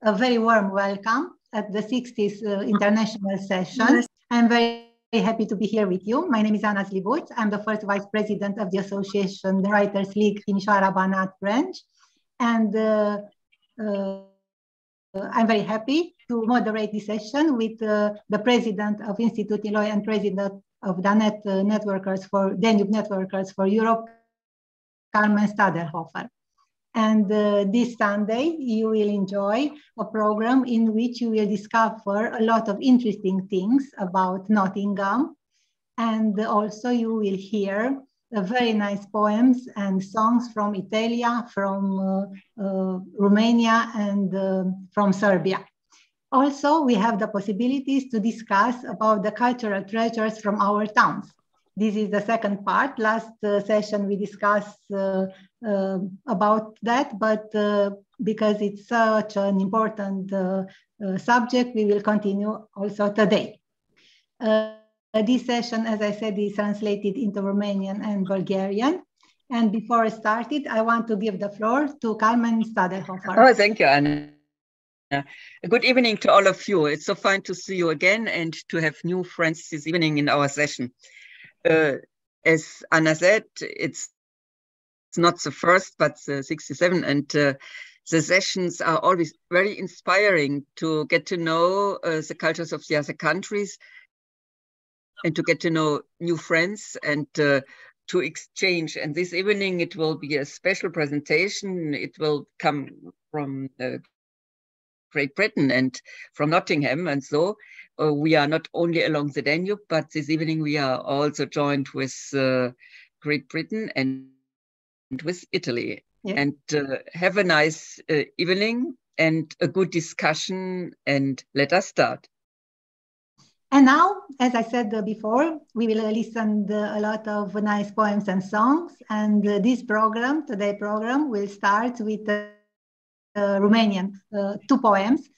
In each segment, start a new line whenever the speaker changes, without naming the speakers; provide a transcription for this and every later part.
a very warm welcome at the 60th International Session. I'm very happy to be here with you. My name is Ana Slibuț. I'm the first Vice President of the Association, the Writers League Timișoara Banat branch. And I'm very happy to moderate this session with the President of Institute Eloy and President of Danube Networkers for Europe, Carmen Stadelhofer. And this Sunday, you will enjoy a program in which you will discover a lot of interesting things about Nottingham. And also you will hear very nice poems and songs from Italia, from Romania, and from Serbia. Also, we have the possibilities to discuss about the cultural treasures from our towns. This is the second part. Last session we discussed about that, but because it's such an important subject, we will continue also today. This session, as I said, is translated into Romanian and Bulgarian. And before I started, I want to give the floor to Carmen Stadelhofer.
Oh, thank you, Anna. Good evening to all of you. It's so fun to see you again and to have new friends this evening in our session. As Anna said, it's not the first, but the 67, and the sessions are always very inspiring to get to know the cultures of the other countries and to get to know new friends and to exchange. And this evening it will be a special presentation. It will come from Great Britain and from Nottingham, and so we are not only along the Danube, but this evening we are also joined with Great Britain and with Italy. Yeah. And have a nice evening and a good discussion, and let us start.
And now, as I said before, we will listen to a lot of nice poems and songs, and this program, today's program, will start with Romanian, two poems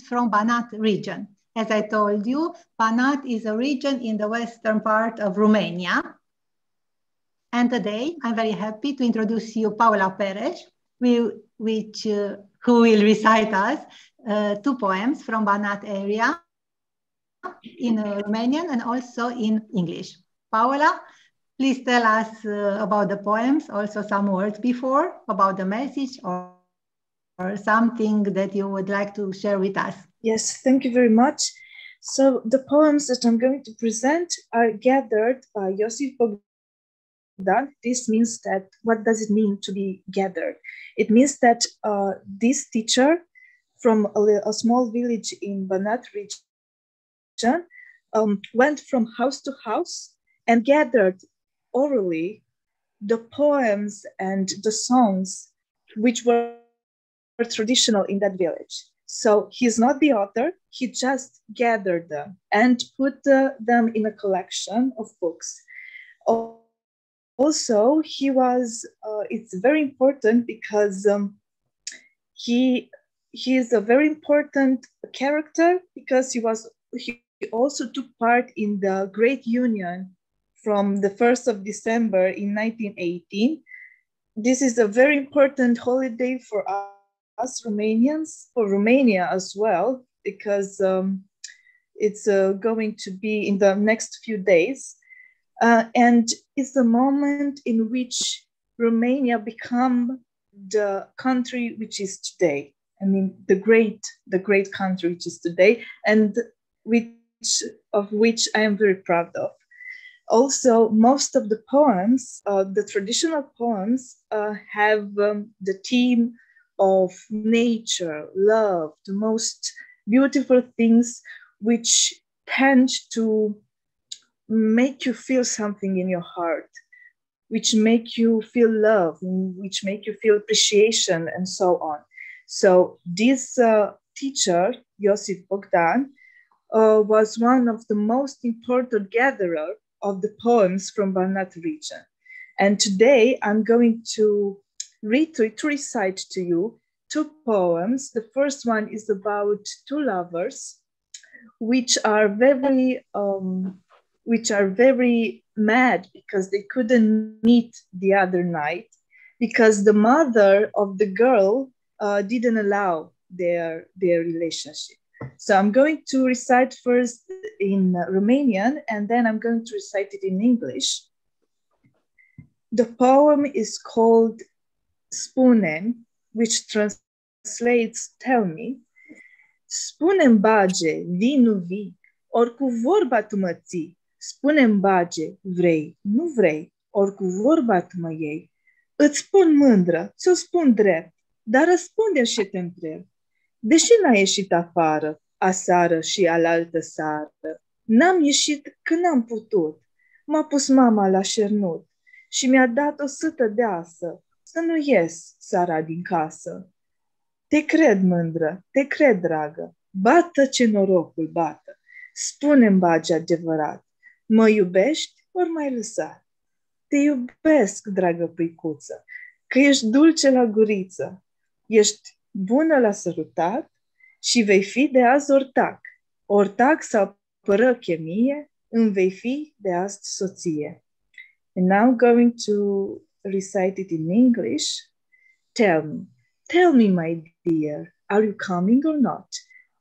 from Banat region. As I told you, Banat is a region in the western part of Romania. And today, I'm very happy to introduce you Paula Peres, who will recite us two poems from Banat area in Romanian and also in English. Paula, please tell us about the poems, also some words before, about the message or something that you would like to share with us.
Yes, thank you very much. So the poems that I'm going to present are gathered by Iosif Bogdan. This means that, what does it mean to be gathered? It means that this teacher from a small village in Banat region went from house to house and gathered orally the poems and the songs which were traditional in that village. So he's not the author, he just gathered them and put them in a collection of books. Also, he was, it's very important because he is a very important character because he also took part in the Great Union from the 1st of December in 1918. This is a very important holiday for us Romanians, for Romania as well, because it's going to be in the next few days. And it's the moment in which Romania became the country which is today. I mean, the great country which is today, and of which I am very proud of. Also, most of the poems, the traditional poems, have the theme of nature, love, the most beautiful things which tend to make you feel something in your heart, which make you feel love, which make you feel appreciation, and so on. So this teacher, Iosif Bogdan, was one of the most important gatherer of the poems from Banat region. And today I'm going to recite to you two poems. The first one is about two lovers, which are very mad because they couldn't meet the other night because the mother of the girl didn't allow their relationship. So I'm going to recite first in Romanian, and then I'm going to recite it in English. The poem is called Spune, which translates tell me. Spune-mi bage, vii, nu vii, ori cu vorba tu mă ții. Spune-mi bage, vrei, nu vrei, ori cu vorba tu mă iei. Îți spun mândră, ți-o spun drept, dar răspunde și te întreb. Deși n-ai ieșit afară, aseară și alaltă seară, n-am ieșit că n-am putut. M-a pus mama la șernut și mi-a dat o sâtă deasă să nu ies seara din casă. Te cred, mândră, te cred, dragă, bată ce norocul bată. Spune-mi, bage adevărat, mă iubești ori m-ai lăsat? Te iubesc, dragă păicuță, că ești dulce la guriță, ești bună la sărutat și vei fi de azi ortac. Ortac sau părăche mie, îmi vei fi de azi soție. And now I'm going to recite it in English. Tell me, my dear, are you coming or not?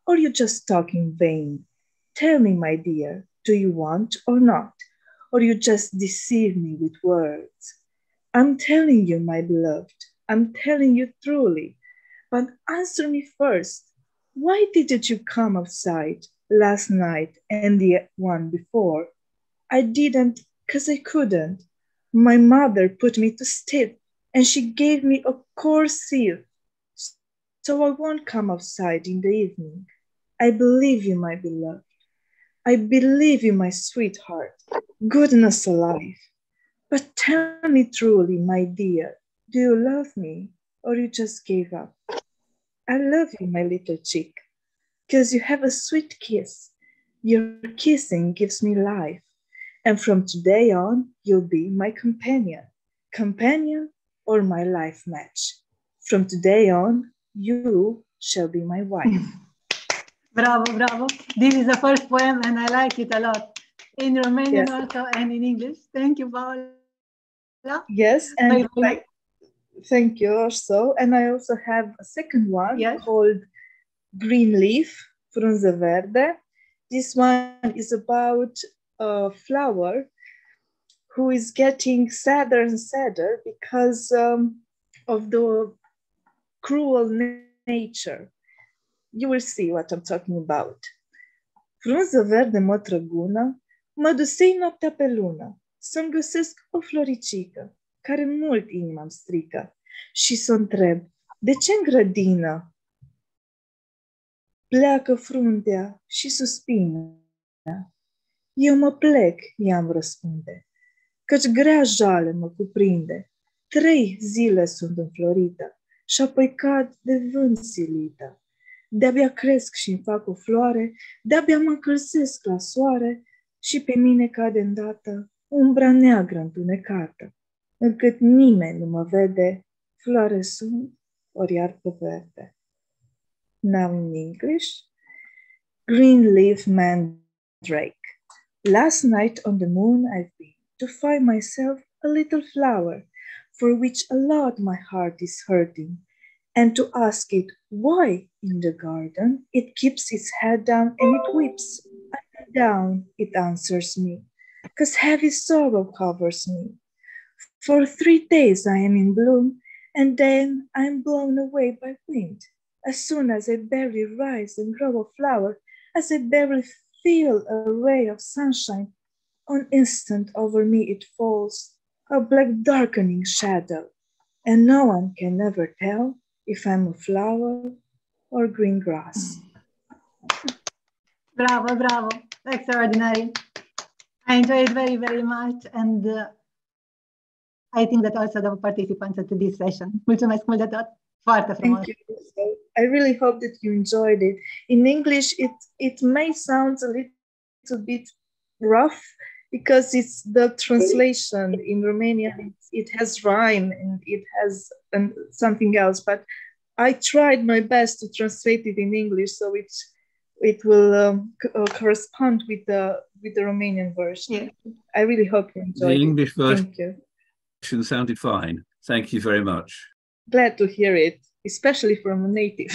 Or you just talking vain? Tell me, my dear, do you want or not? Or you just deceive me with words? I'm telling you, my beloved, I'm telling you truly, but answer me first. Why didn't you come outside last night and the one before? I didn't because I couldn't. My mother put me to sleep and she gave me a coarse sieve, so I won't come outside in the evening. I believe you, my beloved. I believe you, my sweetheart. Goodness alive. But tell me truly, my dear, do you love me or you just gave up? I love you, my little chick, because you have a sweet kiss. Your kissing gives me life. And from today on, you'll be my companion or my life match. From today on, you shall be my wife.
Bravo, bravo. This is the first poem and I like it a lot. In Romanian also and in English. Thank you, Paula.
Yes, and thank you also. And I also have a second one called Green Leaf, Frunză Verde. This one is about a flower who is getting sadder and sadder because of the cruel nature. You will see what I'm talking about. Frunză verde mătrăgună, mă dusei noaptea pe lună să-mi găsesc o floricică care mult inima-mi strică și să întreb, de ce în grădină pleacă fruntea și suspină? Eu mă plec, i-am răspunde, căci grea jale mă cuprinde. 3 zile sunt înflorită și apoi cad de vânt silită. De-abia cresc și-mi fac o floare, de-abia mă încălzesc la soare și pe mine cade îndată umbra neagră întunecată, încât nimeni nu mă vede, floare sunt ori iarbă verde. Now in English, Green Leaf Mandrake. Last night on the moon I've been to find myself a little flower for which a lot my heart is hurting, and to ask it why in the garden it keeps its head down and it weeps. And down it answers me, 'cause heavy sorrow covers me. For 3 days I am in bloom, and then I am blown away by wind. As soon as I barely rise and grow a flower, as I barely feel a ray of sunshine, on instant over me it falls, a black darkening shadow, and no one can ever tell if I'm a flower or green grass.
Bravo, bravo. Extraordinary. I enjoyed it very, very much. And I think that also the participants to this session. Mulțumesc mult de tot. Foarte frumos.
Thank you. I really hope that you enjoyed it. In English, it may sound a little bit rough because it's the translation. In Romanian, it has rhyme and it has something else, but I tried my best to translate it in English so it will correspond with the Romanian version. Yeah. I really hope you enjoyed
the English version.
Thank you.
Sounded fine. Thank you very much.
Glad to hear it, especially from a native.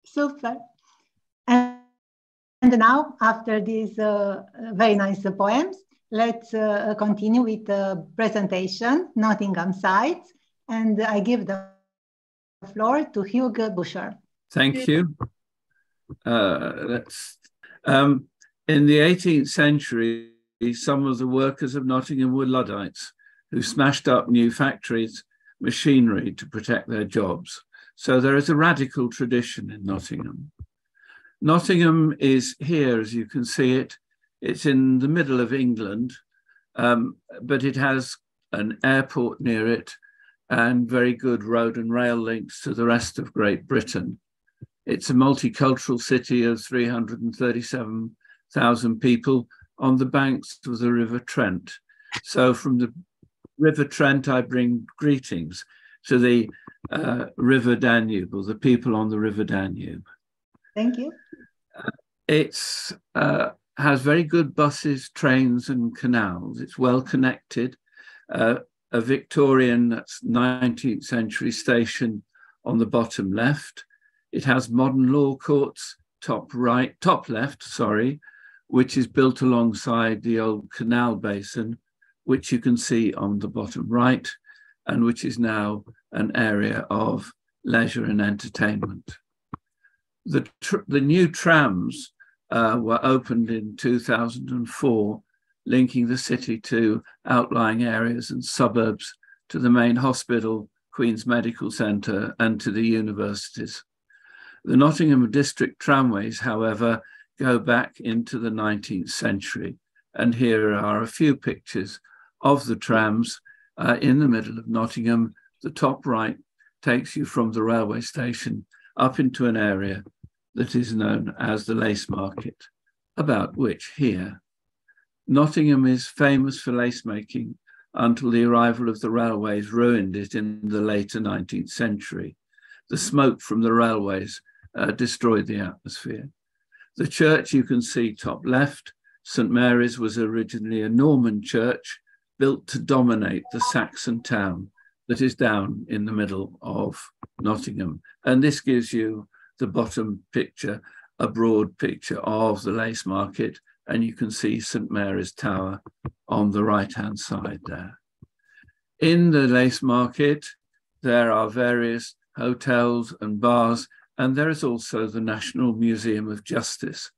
Super. And now, after these very nice poems, let's continue with the presentation, Nottingham Sites, and I give the floor to Hugh Busher.
Thank you. In the 18th century, some of the workers of Nottingham were Luddites who smashed up new factories, machinery to protect their jobs. So there is a radical tradition in Nottingham. Nottingham is here, as you can see it. It's in the middle of England, but it has an airport near it and very good road and rail links to the rest of Great Britain. It's a multicultural city of 337,000 people on the banks of the River Trent. So from the River Trent, I bring greetings to the River Danube, or the people on the River Danube.
Thank you.
It has very good buses, trains and canals. It's well connected. A Victorian, that's 19th century station on the bottom left. It has modern law courts, top left, which is built alongside the old canal basin, which you can see on the bottom right, and which is now an area of leisure and entertainment. The new trams were opened in 2004, linking the city to outlying areas and suburbs, to the main hospital, Queen's Medical Centre, and to the universities. The Nottingham District tramways, however, go back into the 19th century. And here are a few pictures of the trams in the middle of Nottingham. The top right takes you from the railway station up into an area that is known as the Lace Market, about which here. Nottingham is famous for lace making until the arrival of the railways ruined it in the later 19th century. The smoke from the railways destroyed the atmosphere. The church you can see top left, St. Mary's, was originally a Norman church built to dominate the Saxon town that is down in the middle of Nottingham. And this gives you the bottom picture, a broad picture of the Lace Market, and you can see St. Mary's Tower on the right-hand side there. In the Lace Market, there are various hotels and bars, and there is also the National Museum of Justice.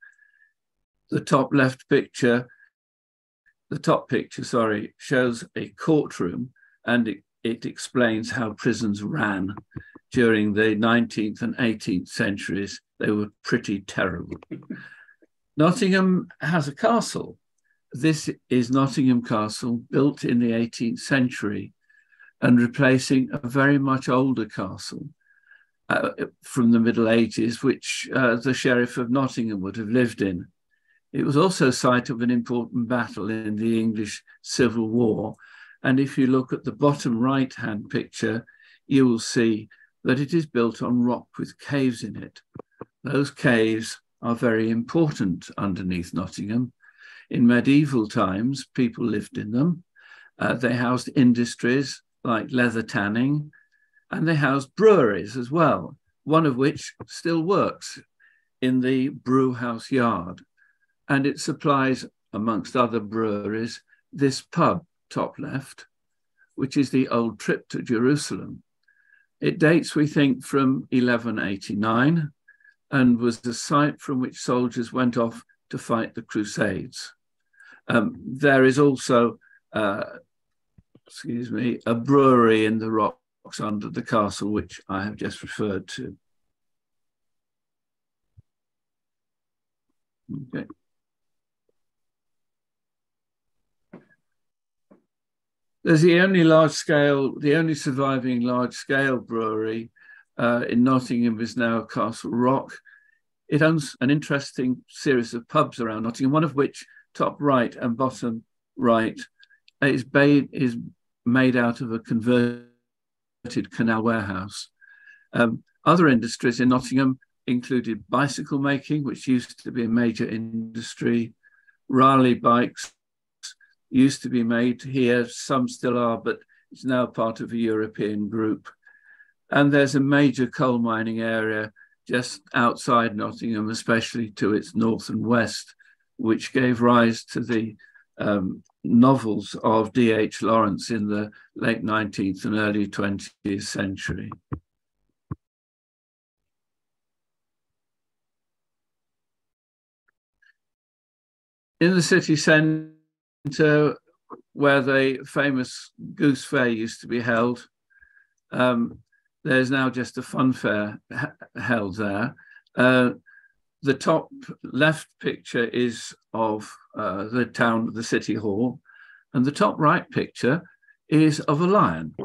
The top picture, shows a courtroom, and it explains how prisons ran during the 19th and 18th centuries. They were pretty terrible. Nottingham has a castle. This is Nottingham Castle, built in the 18th century and replacing a very much older castle from the Middle Ages, which the Sheriff of Nottingham would have lived in. It was also site of an important battle in the English Civil War. And if you look at the bottom right-hand picture, you will see that it is built on rock with caves in it. Those caves are very important underneath Nottingham. In medieval times, people lived in them. They housed industries like leather tanning, and they housed breweries as well, one of which still works in the brew house yard. And it supplies, amongst other breweries, this pub, top left, which is the Old Trip to Jerusalem. It dates, we think, from 1189 and was the site from which soldiers went off to fight the Crusades. There is also, a brewery in the rocks under the castle, which I have just referred to. Okay. There's the only surviving large-scale brewery in Nottingham is now Castle Rock. It owns an interesting series of pubs around Nottingham, one of which, top right and bottom right, is made out of a converted canal warehouse. Other industries in Nottingham included bicycle making, which used to be a major industry. Raleigh bikes used to be made here, some still are, but it's now part of a European group. And there's a major coal mining area just outside Nottingham, especially to its north and west, which gave rise to the novels of D.H. Lawrence in the late 19th and early 20th century. In the city centre, where the famous Goose Fair used to be held, there's now just a fun fair held there. The top left picture is of the city hall, and the top right picture is of a lion.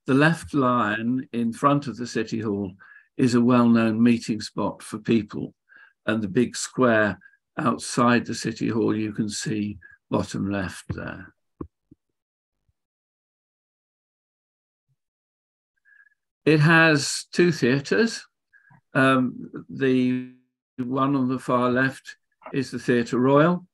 The left lion in front of the city hall is a well-known meeting spot for people, and the big square outside the city hall you can see bottom left there. It has two theatres. The one on the far left is the Theatre Royal,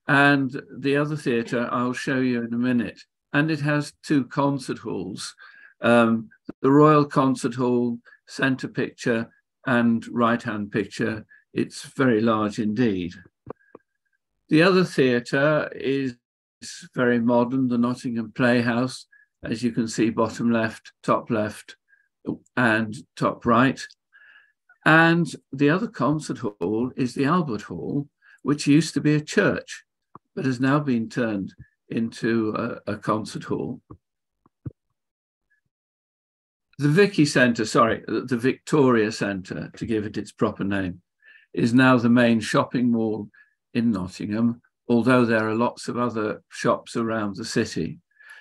and the other theatre I'll show you in a minute. And it has two concert halls, the Royal Concert Hall, centre picture and right-hand picture. It's very large indeed. The other theatre is very modern, the Nottingham Playhouse, as you can see, bottom left, and top right. And the other concert hall is the Albert Hall, which used to be a church, but has now been turned into a concert hall. The the Victoria Centre, to give it its proper name, is now the main shopping mall in Nottingham, although there are lots of other shops around the city.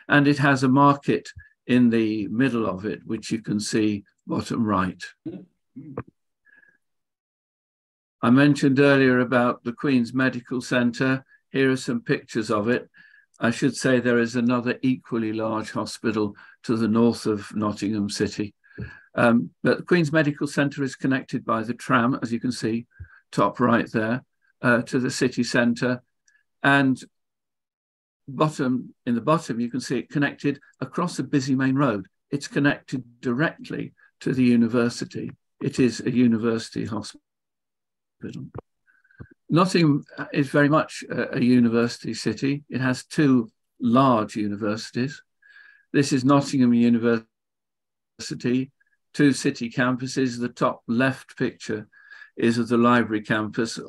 And it has a market in the middle of it, which you can see bottom right. I mentioned earlier about the Queen's Medical Centre. Here are some pictures of it. I should say there is another equally large hospital to the north of Nottingham City. But the Queen's Medical Centre is connected by the tram, as you can see, top right there, to the city centre. And in the bottom, you can see it connected across a busy main road. It's connected directly to the university. It is a university hospital. Nottingham is very much a university city. It has two large universities. This is Nottingham University, two city campuses. The top left picture is of the library campus,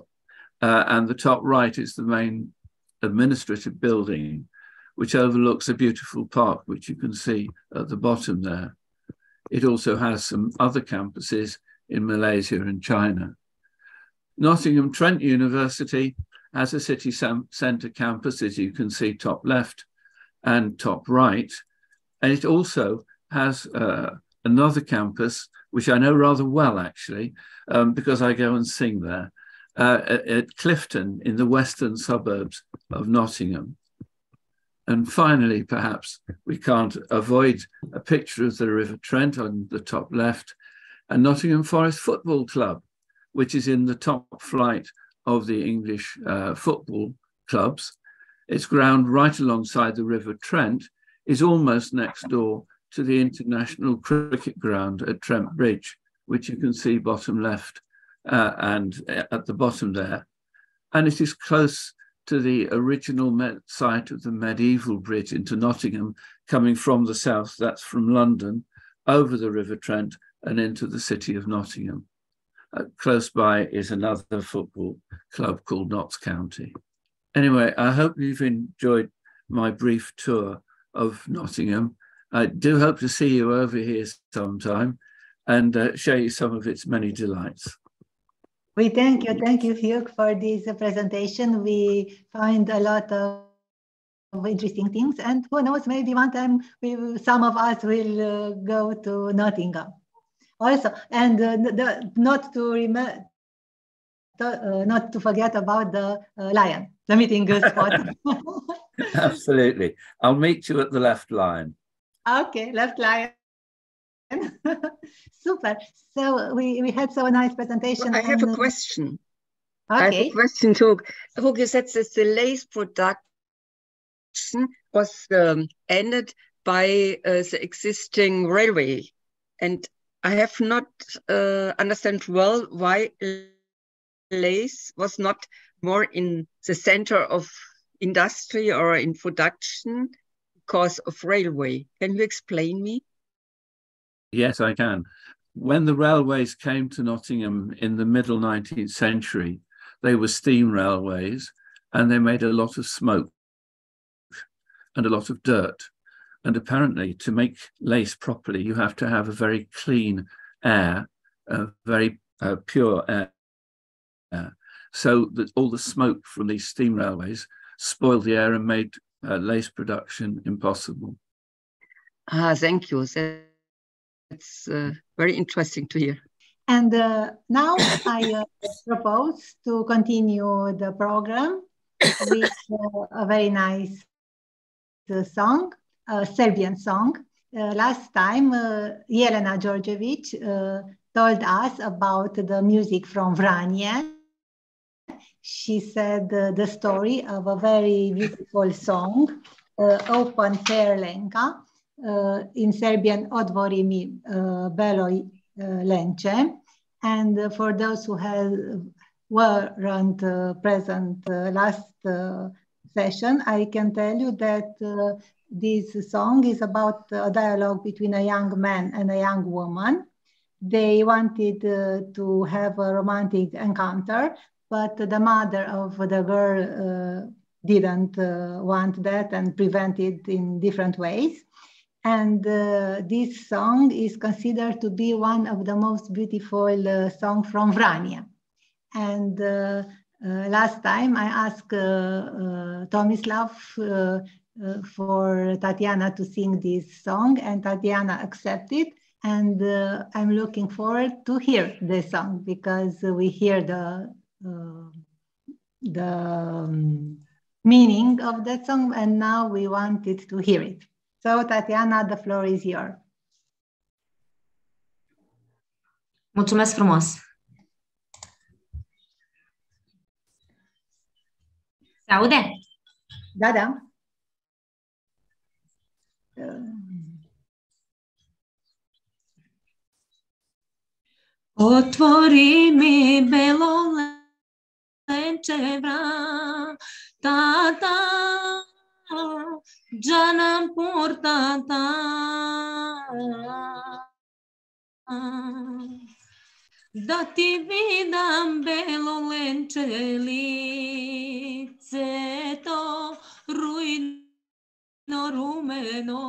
and the top right is the main administrative building, which overlooks a beautiful park, which you can see at the bottom there. It also has some other campuses in Malaysia and China. Nottingham Trent University has a city centre campus, as you can see top left and top right. And it also has another campus, which I know rather well, actually, because I go and sing there, at Clifton in the western suburbs of Nottingham. And finally, perhaps we can't avoid a picture of the River Trent on the top left, and Nottingham Forest Football Club, which is in the top flight of the English football clubs. Its ground right alongside the River Trent is almost next door to the International Cricket Ground at Trent Bridge, which you can see bottom left and at the bottom there. And it is close to the original site of the medieval bridge into Nottingham, coming from the south, that's from London, over the River Trent and into the city of Nottingham. Close by is another football club called Notts County. Anyway, I hope you've enjoyed my brief tour of Nottingham. I do hope to see you over here sometime and show you some of its many delights.
We thank you, Hugh, for this presentation. We find a lot of interesting things, and who knows, maybe one time some of us will go to Nottingham. Also, and not to forget about the lion, the meeting spot.
Absolutely. I'll meet you at the left lion.
Okay, left lion. Super. So we had so nice presentation.
Well, I have a question.
Okay.
I have a question too. Who said that the lace production was ended by the existing railway, and I have not understand well why lace was not more in the center of industry or in production because of railway. Can you explain me?
Yes, I can. When the railways came to Nottingham in the middle 19th century, they were steam railways and they made a lot of smoke and a lot of dirt. And apparently to make lace properly, you have to have a very clean air, very pure air. So that all the smoke from these steam railways spoiled the air and made lace production impossible.
Ah, thank you. That's very interesting to hear.
And now I propose to continue the program with a very nice song, a Serbian song. Last time, Jelena Đorđević told us about the music from Vranje. She said the story of a very beautiful song, Open Fair Lenka, in Serbian Odvori mi beloj lenče. And for those who weren't present last session, I can tell you that this song is about a dialogue between a young man and a young woman. They wanted to have a romantic encounter, but the mother of the girl didn't want that and prevented in different ways. And this song is considered to be one of the most beautiful songs from Vranje. And last time I asked Tomislav for Tatiana to sing this song, and Tatiana accepted. And I'm looking forward to hear the song because we hear the meaning of that song, and now we wanted to hear it. So, Tatiana, the floor is yours.
Mulțumesc frumos! Se aude?
Da, da.
Otvori mi belo lenče vrata, già non portata. Da ti vidam belo lenče lice to rujno rumeno.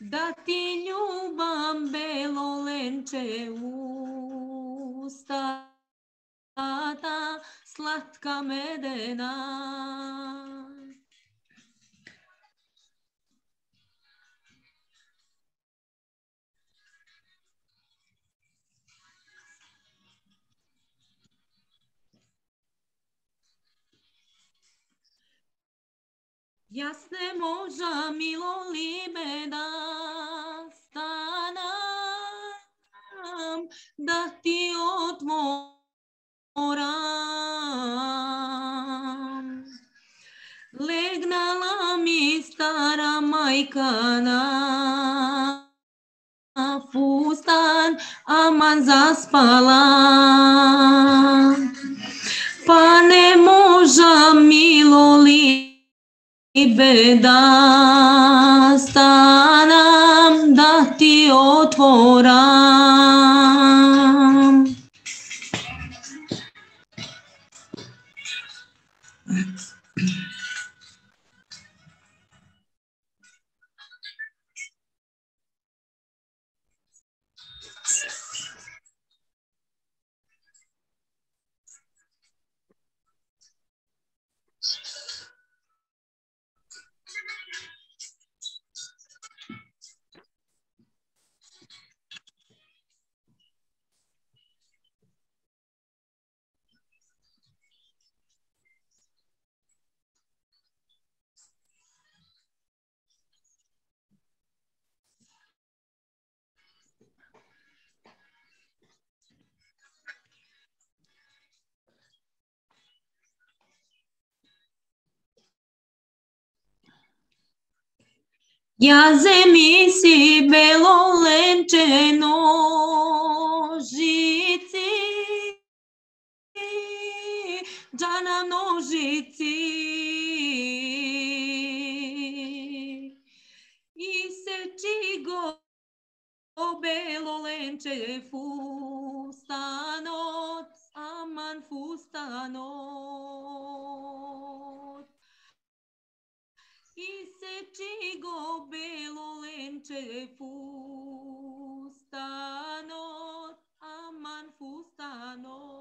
Da ti ljubam belo lenče usta ta slatka medena. Jasne moža milo libe da stanam, da ti otvoram. Legnala mi stara majka na fustan, aman zaspala. Pa ne moža milo libe da stanam, da ti otvoram. Ja zemi si belo lenčeno žici, da na nožici i seči go belo lenče fustanot, aman fustanot. I seči go belo lenče fustanot, aman fustanot.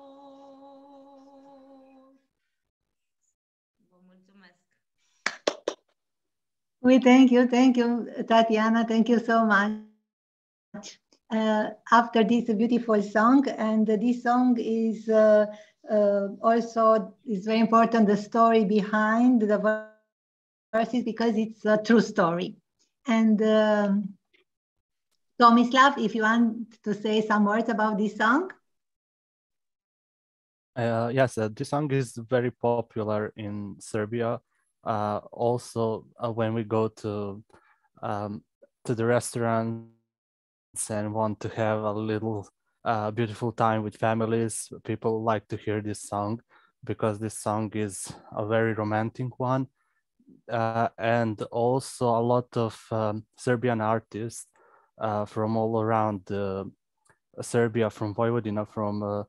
Vă mulțumesc.
We thank you, Tatiana. Thank you so much. After this beautiful song, and this song is also is very important. The story behind the verses, because it's a true story. And Tomislav, if you want to say some words about this song.
Yes, this song is very popular in Serbia. Also, when we go to the restaurants and want to have a little beautiful time with families, people like to hear this song because this song is a very romantic one. And also a lot of Serbian artists from all around Serbia, from Vojvodina, from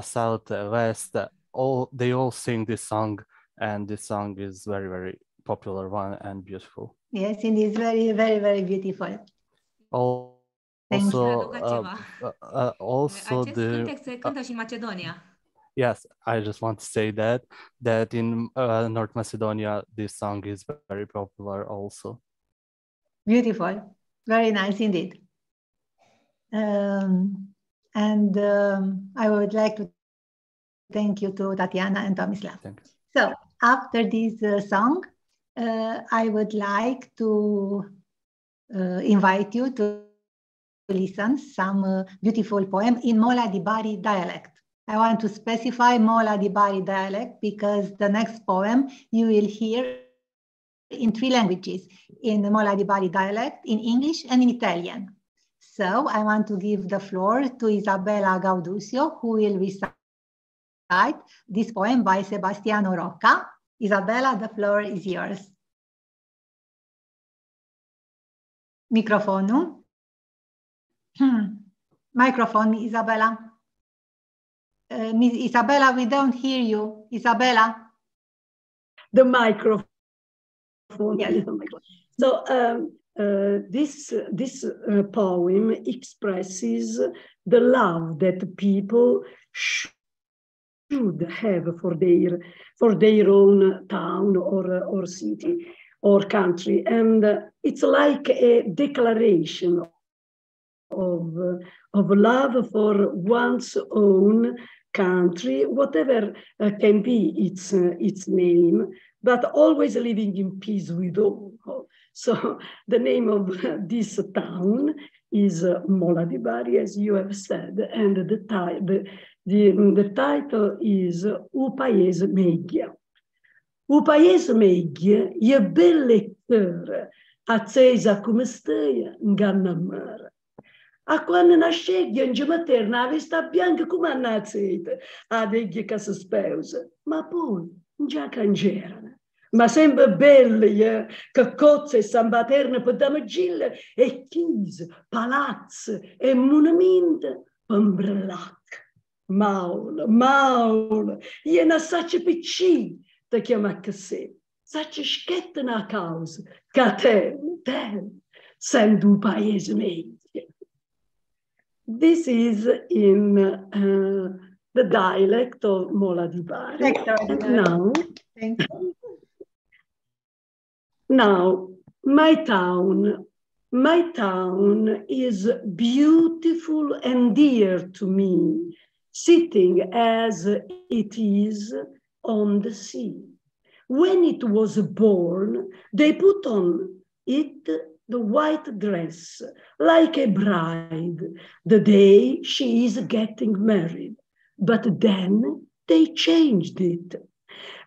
south, west, they all sing this song, and this song is very, very popular one and beautiful.
Yes, it is very, very, very beautiful.
Also
Acest cântec se cântă și în Macedonia.
Yes, I just want to say that in North Macedonia, this song is very popular also.
Beautiful, very nice indeed. And I would like to thank you to Tatiana and Tomislav. So after this song, I would like to invite you to listen some beautiful poem in Mola di Bari dialect. I want to specify Mola di Bari dialect because the next poem you will hear in 3 languages, in Mola di Bari dialect, in English and in Italian. So I want to give the floor to Isabella Gaudusio, who will recite this poem by Sebastiano Rocca. Isabella, the floor is yours. Microphone. Microphone, Isabella. Isabella, we don't hear you. Isabella.
The microphone.
Yes.
So this poem expresses the love that people should have for their own town or city or country, and it's like a declaration of love for one's own country, whatever can be its name, but always living in peace with all. So the name of this town is Mola di Bari, as you have said, and the title is U Paese Meghia. U Paese Meghia e belle terre, accesa come stea, ngannamara. A quando nasceglia in materna, vista bianca come a nazete, a degli che si speusa, ma poi già cangerano. Ma sempre belle, che cozze e sambaterne per damagille, e chiese, palazzi, e monumenti, ombrelac. Maul, e na sacce piccini, te chiama che se, sacce schette na causa, che te, sendo un paese meglio. This is in the dialect of Mola di Bari. Now, my town is beautiful and dear to me, sitting as it is on the sea. When it was born, they put on it the white dress, like a bride, the day she is getting married. But then they changed it.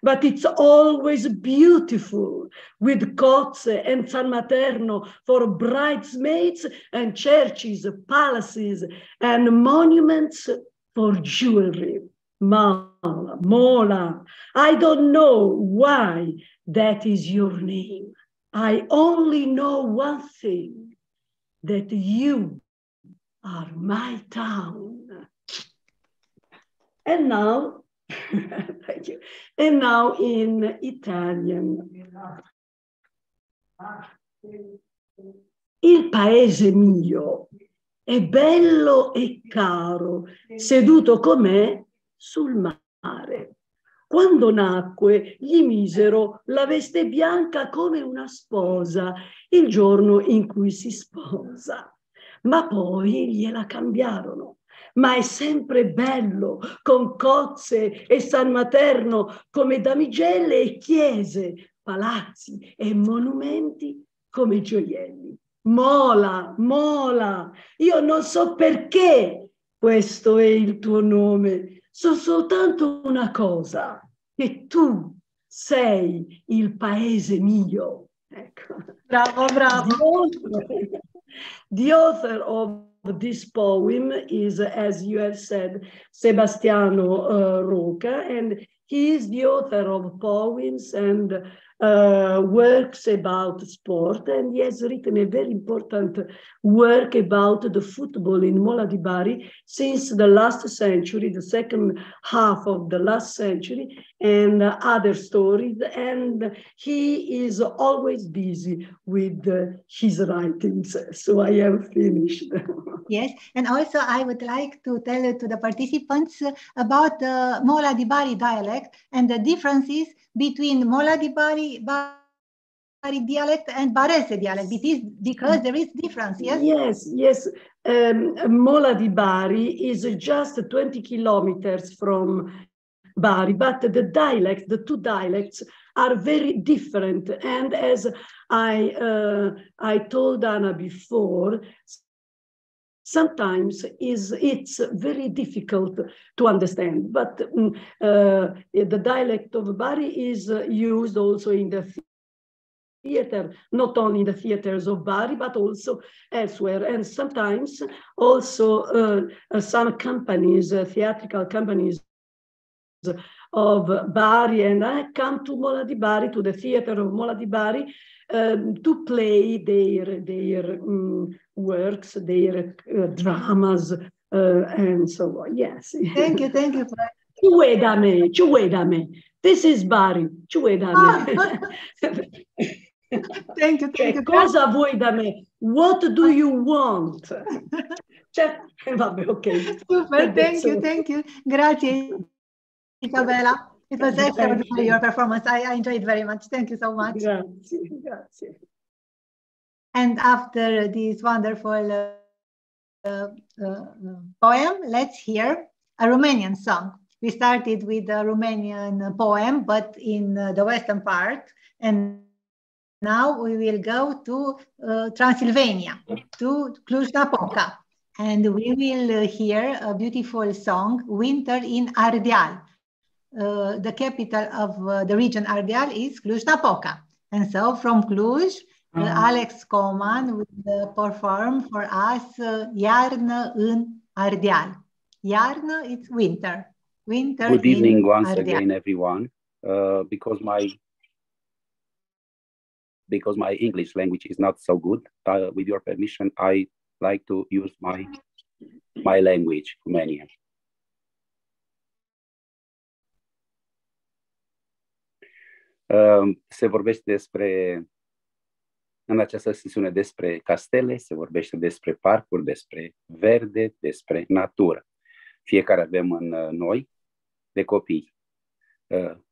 But it's always beautiful with cozze and San Materno for bridesmaids and churches, palaces, and monuments for jewelry. Mola. I don't know why that is your name. I only know one thing, that you are my town. And now, thank you. And now in Italian. Il paese mio è bello e caro, seduto com'è sul mare. Quando nacque, gli misero la veste bianca come una sposa il giorno in cui si sposa. Ma poi gliela cambiarono. Ma è sempre bello, con cozze e San Materno come damigelle e chiese, palazzi e monumenti come gioielli. Mola, Mola, io non so perché questo è il tuo nome, so soltanto una cosa, che tu sei il paese mio. Ecco.
Bravo, bravo.
The author of this poem is, as you have said, Sebastiano Roca, and he is the author of poems and works about sport, and he has written a very important work about the football in Mola di Bari since the last century, the second half of the last century, and other stories, and he is always busy with his writings. So I am finished.
Yes, and also I would like to tell to the participants about the Mola di Bari dialect and the differences between Mola di Bari dialect and Barese dialect, because there is difference, yes?
Yes. Mola di Bari is just 20 kilometers from Bari, but the two dialects are very different. And as I told Anna before, sometimes it's very difficult to understand, but the dialect of Bari is used also in the theater, not only in the theaters of Bari, but also elsewhere. And sometimes also some companies, theatrical companies of Bari, and I come to Mola di Bari, to the theater of Mola di Bari, to play their works, their dramas, and so on. Yes.
Thank you.
Ci vuoi da me. This is Bari. Ci vuoi da me.
Thank you.
Cosa vuoi da me? What do you want? Vabbè, ok.
Super, thank you. Grazie, Isabella. It was excellent for your performance. I enjoyed it very much. Thank you so much.
Grazie.
And after this wonderful poem, let's hear a Romanian song. We started with a Romanian poem, but in the western part, and now we will go to Transylvania, to Cluj-Napoca, and we will hear a beautiful song, Winter in Ardeal. The capital of the region Ardeal is Cluj-Napoca. And so from Cluj, Alex Coman will perform for us Iarnă în Ardeal. Iarnă, it's winter. Winter.
Good evening once
Ardeal.
again, everyone. Because my English language is not so good, with your permission, I like to use my language, Romanian. Se vorbește în această sesiune despre castele, se vorbește despre parcuri, despre verde, despre natură. Fiecare avem în noi, de copii,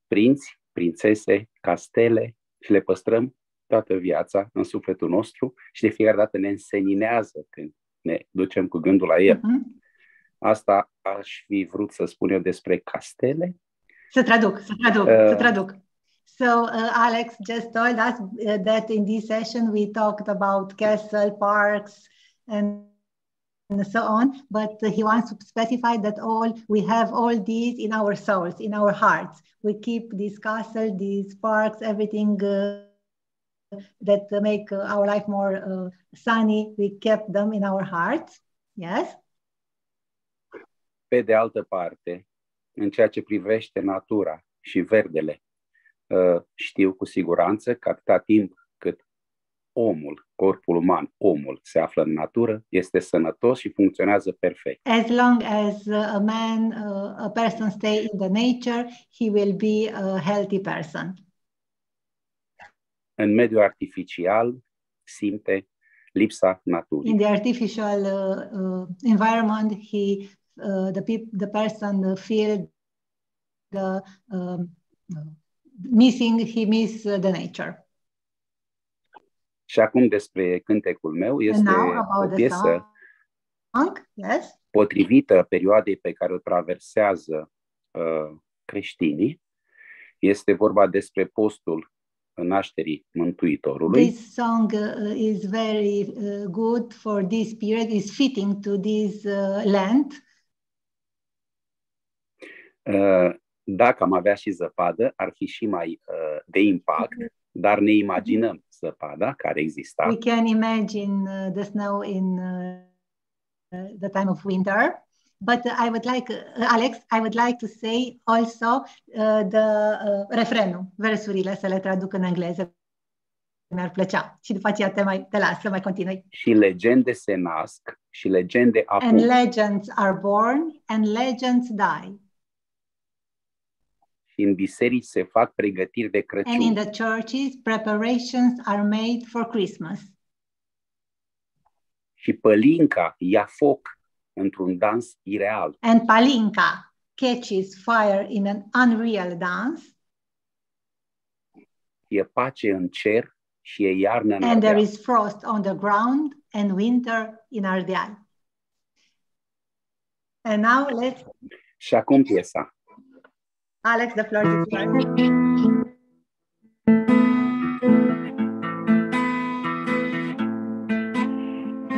prinți, prințese, castele și le păstrăm toată viața în sufletul nostru și de fiecare dată ne înseninează când ne ducem cu gândul la el. Asta aș fi vrut să spun eu despre castele.
Să traduc. So Alex just told us that in this session we talked about castle, parks, and so on, but he wants to specify that we have all these in our souls, in our hearts. We keep this castle, these parks, everything that make our life more sunny. We kept them in our hearts. Yes.
Pe de altă parte, în ceea ce privește natura și verdele, știu cu siguranță că atâta timp cât omul, corpul uman, omul se află în natură, este sănătos și funcționează perfect.
As long as a person stay in the nature, he will be a healthy person. În
mediul artificial simte lipsa naturii.
In the artificial environment, the person feel the he miss the nature.
Și acum despre cântecul meu, este o piesă
yes,
potrivită perioadei pe care o traversează creștinii. Este vorba despre postul nașterii Mântuitorului.
This song is very good for this period, is fitting to this Lent.
Dacă am avea și zăpadă, ar fi și mai de impact, dar ne imaginăm zăpada care exista.
We can imagine the snow in the time of winter. But I would like, Alex, I would like to say also the refrenul, versurile, să le traduc în engleză. Mi-ar plăcea. Și după aceea te las să mai continui.
Și legende se nasc și legende apun.
And legends are born and legends die.
Și în biserici se fac pregătiri de Crăciun.
And in the churches, preparations are made for Christmas.
Și pălinca ia foc într-un dans ireal.
And palinka catches fire in an unreal dance.
E pace în cer și e iarnă în
And
Ardeal.
there is frost on the ground and winter in Ardeal. And now let's...
Și acum piesa.
Alex, the floor is yours.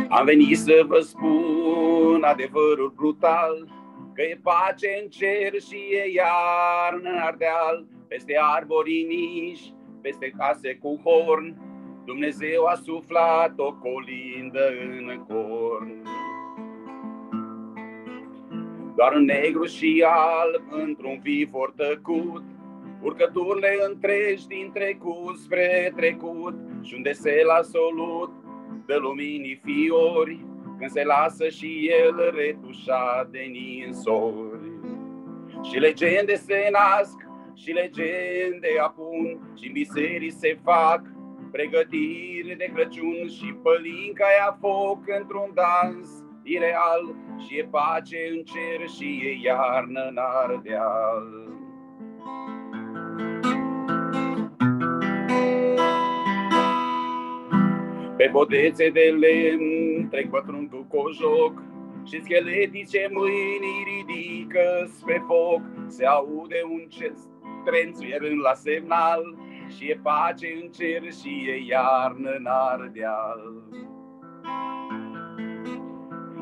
Am venit să vă spun adevărul brutal, că e pace în cer și e iarnă în Ardeal. Peste arbori niși, peste case cu horn, Dumnezeu a suflat o colindă în corn. Doar în negru și alb, într-un vifor tăcut, urcăturile întregi din trecut spre trecut, și unde se lasă solut de luminii fiori, când se lasă și el retușat de ninsori. Și legende se nasc și legende apun, și în biserici se fac pregătiri de Crăciun, și pălinca ia foc într-un dans ireal, și e pace în cer și e iarnă în Ardeal. Pe bodețe de lemn trec pătrund cu cojoc, și scheletice mâini ridică spre foc. Se aude un tren țuierând la semnal, și e pace în cer și e iarnă în Ardeal.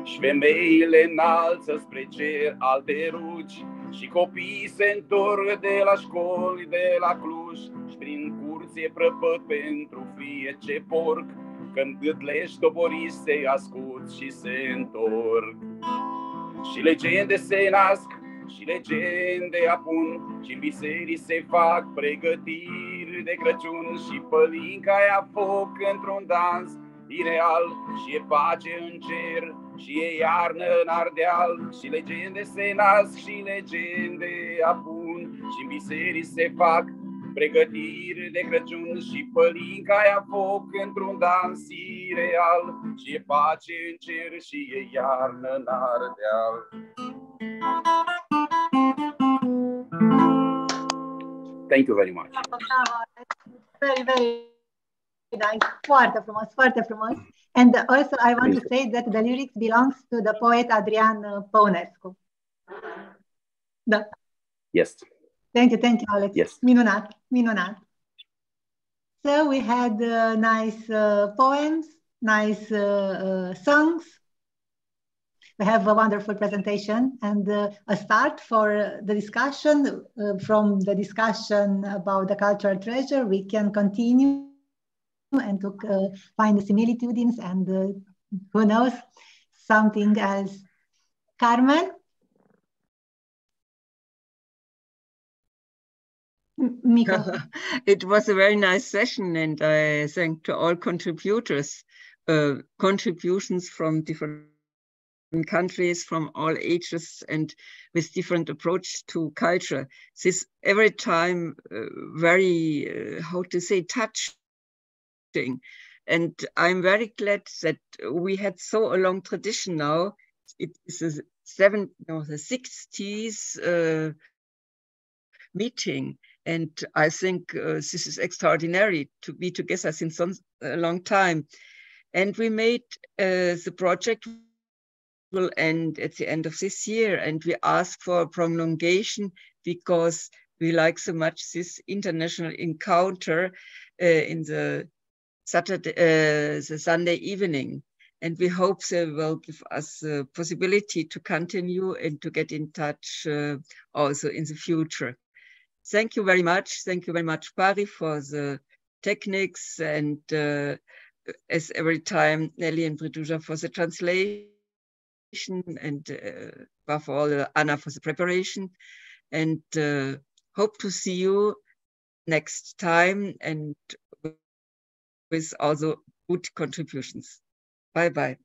Și femeile înalță spre cer alte rugi, și copiii se întorc de la școli, de la Cluj, și prin curți e prăpăt pentru fie ce porc, când gâtlești toboriși se ascult și se întorc. Și legende se nasc și legende apun, și în biserici se fac pregătiri de Crăciun, și pălinca ia foc într-un dans ireal, și e pace în cer și e iarnă în Ardeal. Și legende se nasc și legende apun, și în biserici se fac pregătiri de Crăciun, și pălinca ia foc într-un dans ireal, și e pace în cer și e iarnă în Ardeal. Thank you very much.
Very, very nice. Foarte frumos, foarte frumos. And also I want to say that the lyrics belongs to the poet Adrian Păunescu. Da.
Yes.
Thank you, Alex.
Yes.
Minunat, minunat. So we had nice poems, nice songs. we have a wonderful presentation and a start for the discussion. From the discussion about the cultural treasure, we can continue and to find the similitudes and who knows, something else. Carmen? Miko.
It was a very nice session, and I thank to all contributors, contributions from different countries, from all ages, and with different approach to culture. This every time very, how to say, touching. And I'm very glad that we had so a long tradition now. It is the 60th meeting. And I think this is extraordinary to be together since a long time. And we made the project will end at the end of this year. And we ask for a prolongation because we like so much this international encounter in the Sunday evening. And we hope they will give us the possibility to continue and to get in touch also in the future. Thank you very much. Thank you very much, Pari, for the techniques, and as every time, Nelly and Briduja for the translation, and above all, Anna for the preparation. And hope to see you next time and with also good contributions. Bye-bye.